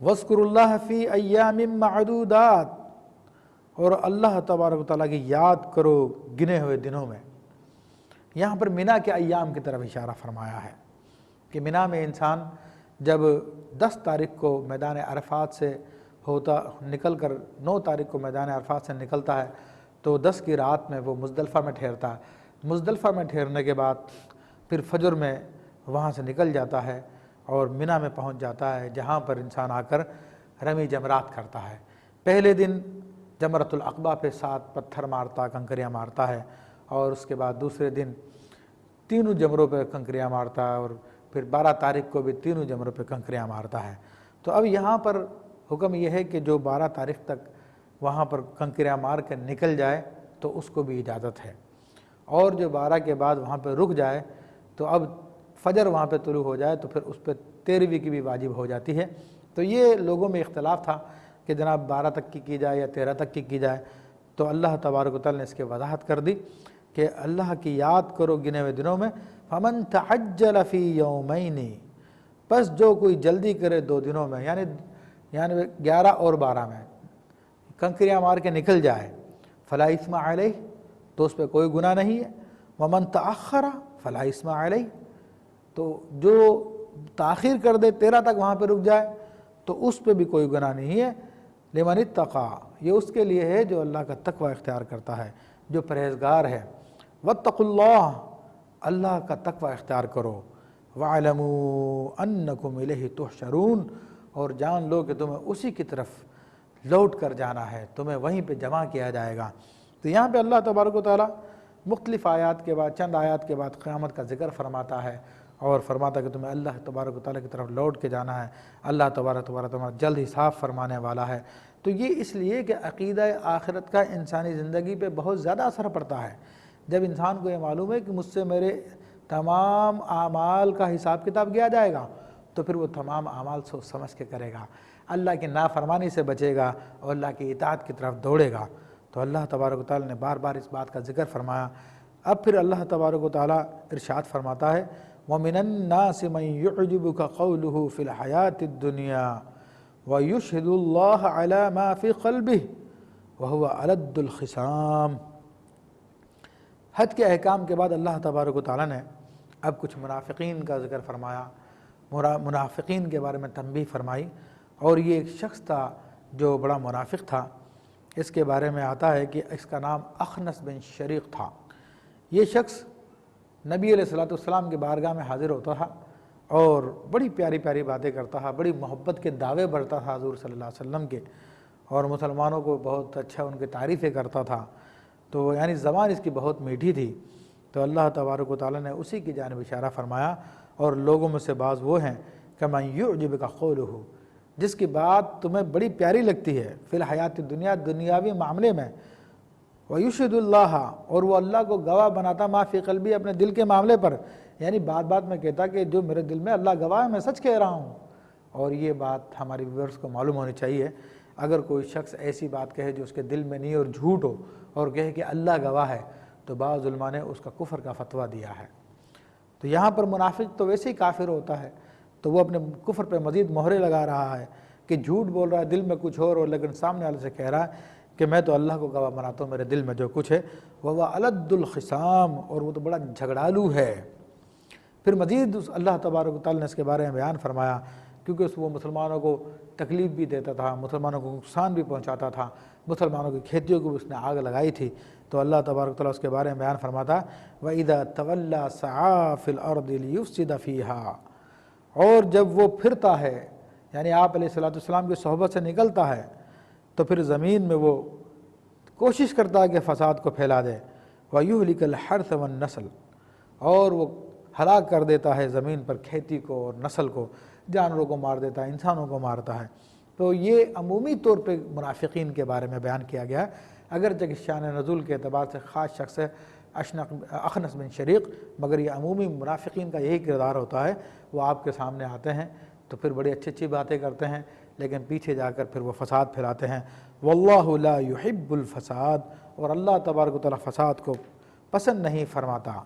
وَاذْكُرُوا اللَّهَ فِي أَيَّامٍ مَّعْدُودَاتٍ، اور اللہ تبارک و تعالیٰ کی یاد کرو گنے ہوئے دنوں میں۔ یہاں پر مینا کے ایام کی طرف اشارہ فرمایا ہے کہ مینا میں انسان جب 10 تاریخ کو میدان عرفات سے نکل کر 9 تاریخ کو میدان عرفات سے نکلتا ہے تو 10 کی رات میں وہ مزدلفہ میں ٹھہرتا ہے۔ مزدلفہ میں ٹھہرنے کے بعد پھر فجر میں وہاں سے نکل جاتا ہے اور مینا میں پہنچ جاتا ہے، جہاں پر انسان آ کر رمی جمرات کرتا ہے۔ پہلے دن جمرۃ العقبہ پہ 7 پتھر مارتا، کنکریاں مارتا ہے، اور اس کے بعد دوسرے دن تینوں جمروں پہ کنکریاں مارتا ہے، اور پھر 12 تاریخ کو بھی تینوں جمروں پہ کنکریاں مارتا ہے۔ تو اب یہاں پر حکم یہ ہے کہ جو 12 تاریخ تک وہاں پر کنکریاں مار کے نکل جائے تو اس کو بھی اجازت ہے، اور جو 12 کے بعد وہاں پہ رک جائے تو اب فجر وہاں پہ طلوع ہو جائے تو پھر اس پہ 13ویں کی بھی واجب ہو جاتی ہے۔ تو یہ لوگوں میں اختلاف تھا کہ جناب 12 تک کی جائے یا 13 تک کی جائے، تو اللہ تبارک و تعالیٰ نے اس کی وضاحت کر دی کہ اللہ کی یاد کرو گنے ہوئے دنوں میں۔ فَمَن تَعَجَّلَ فِي يَوْمَيْنِ، پس جو کوئی جلدی کرے 2 دنوں میں، یعنی 11 اور 12 میں کنکریاں مار کے نکل جائے، فَلَا إِثْمَ عَلَيْهِ، تو اس پہ کوئی گناہ نہیں ہے۔ وَمَن تَأَخَّرَ فَلَا إِثْمَ عَلَيْهِ، تو جو تاخیر کر دے 13 تک وہاں پہ رک جائے تو اس پہ بھی کوئی گناہ نہیں ہے۔ لمن اتقى، یہ اس کے لیے ہے جو اللہ کا تقوی اختیار کرتا ہے، جو پرہیزگار ہے۔ واتقوا اللہ، اللہ کا تقوی اختیار کرو۔ وَاعْلَمُوا أَنَّكُمْ إِلَيْهِ تُحْشَرُونَ، اور جان لو کہ تمہیں اسی کی طرف لوٹ کر جانا ہے، تمہیں وہیں پہ جمع کیا جائے گا۔ تو یہاں پہ اللہ تبارک و تعالیٰ مختلف آیات کے بعد، چند آیات کے بعد قیامت کا ذکر فرماتا ہے، اور فرماتا کہ تمہیں اللہ تبارک و تعالیٰ کی طرف لوٹ کے جانا ہے، اللہ تبارک و تعالیٰ جلد حساب فرمانے والا ہے۔ تو یہ اس لیے کہ عقیدہ آخرت کا انسانی زندگی پہ بہت زیادہ اثر پڑتا ہے۔ جب انسان کو یہ معلوم ہے کہ مجھ سے میرے تمام اعمال کا حساب کتاب کیا جائے گا، تو پھر وہ تمام اعمال سوچ سمجھ کے کرے گا، اللہ کی نافرمانی سے بچے گا اور اللہ کی اطاعت کی طرف دوڑے گا۔ تو اللہ تبارک و تعالیٰ نے بار بار اس بات کا ذکر فرمایا۔ اب پھر اللہ تبارک و تعالیٰ ارشاد فرماتا ہے، وَمِنَ النَّاسِ مَن يُعْجِبُكَ قَوْلُهُ فِي الْحَيَاةِ الدُّنْيَا وَيُشْهِدُ اللَّهَ عَلَى مَا فِي قَلْبِهِ وَهُوَ أَلَدُّ الْخِصَامِ۔ حج کے احکام کے بعد اللہ تبارک و تعالیٰ نے اب کچھ منافقین کا ذکر فرمایا، منافقین کے بارے میں تنبیہ فرمائی، اور یہ ایک شخص تھا جو بڑا منافق تھا۔ اس کے بارے میں آتا ہے کہ اس کا نام اخنس بن شریق تھا۔ یہ شخص نبی علیہ السلام کی بارگاہ میں حاضر ہوتا تھا اور بڑی پیاری پیاری باتیں کرتا تھا، بڑی محبت کے دعوے بڑھتا تھا حضور صلی اللہ علیہ وسلم کے، اور مسلمانوں کو بہت اچھا ان کی تعریفیں کرتا تھا۔ تو یعنی زبان اس کی بہت میٹھی تھی۔ تو اللہ تبارک و تعالیٰ نے اسی کی جانب اشارہ فرمایا، اور لوگوں میں سے بعض وہ ہیں کہ مَن يُعْجِبُكَ قَوْلُهُ، جس کی بات تمہیں بڑی پیاری لگتی ہے، فی الحیات الدنیا، دنیاوی معاملے میں، وَيُشْهِدُ اللَّهَ، اور وہ اللہ کو گواہ بناتا ما فی قلبی، اپنے دل کے معاملے پر، یعنی بات بات میں کہتا کہ جو میرے دل میں اللہ گواہ ہے، میں سچ کہہ رہا ہوں۔ اور یہ بات ہماری ویورز کو معلوم ہونی چاہیے، اگر کوئی شخص ایسی بات کہے جو اس کے دل میں نہیں اور جھوٹ ہو، اور کہے کہ اللہ گواہ ہے، تو بعض علماء نے اس کا کفر کا فتویٰ دیا ہے۔ تو یہاں پر منافق تو ویسے ہی کافر ہوتا ہے، تو وہ اپنے کفر پہ مزید مہرے لگا رہا ہے کہ جھوٹ بول رہا ہے، دل میں کچھ اور لیکن سامنے والے سے کہہ رہا ہے کہ میں تو اللہ کو گواہ بناتا ہوں، میرے دل میں جو کچھ ہے وہ أَلَدُّ الْخِصَامِ، اور وہ تو بڑا جھگڑالو ہے۔ پھر مزید اللہ تبارک و تعالیٰ نے اس کے بارے میں بیان فرمایا، کیونکہ وہ مسلمانوں کو تکلیف بھی دیتا تھا، مسلمانوں کو نقصان بھی پہنچاتا تھا، مسلمانوں کی کھیتیوں کو بھی اس نے آگ لگائی تھی۔ تو اللہ تبارک و تعالیٰ اس کے بارے میں بیان فرماتا، وَإِذَا تَوَلَّى سَعَىٰ فِي الْأَرْضِ لِيُفْسِدَ فِيهَا، اور جب وہ پھرتا ہے، یعنی آپ علیہ السلام کی صحبت سے نکلتا ہے، تو پھر زمین میں وہ کوشش کرتا ہے کہ فساد کو پھیلا دے، وَيُهْلِكَ الْحَرْثَ وَالنَّسْلَ، اور وہ ہلاک کر دیتا ہے زمین پر کھیتی کو اور نسل کو، جانوروں کو مار دیتا ہے، انسانوں کو مارتا ہے۔ تو یہ عمومی طور پہ منافقین کے بارے میں بیان کیا گیا، اگرچہ کہ شان نزول کے اعتبار سے خاص شخص ہے اخنس بن شریق، مگر یہ عمومی منافقین کا یہی کردار ہوتا ہے، وہ آپ کے سامنے آتے ہیں تو پھر بڑی اچھی اچھی باتیں کرتے ہیں، لیکن پیچھے جا کر پھر وہ فساد پھیلاتے ہیں۔ واللہ لا يحب الفساد، اور اللہ تبارک و تعالیٰ فساد کو پسند نہیں فرماتا۔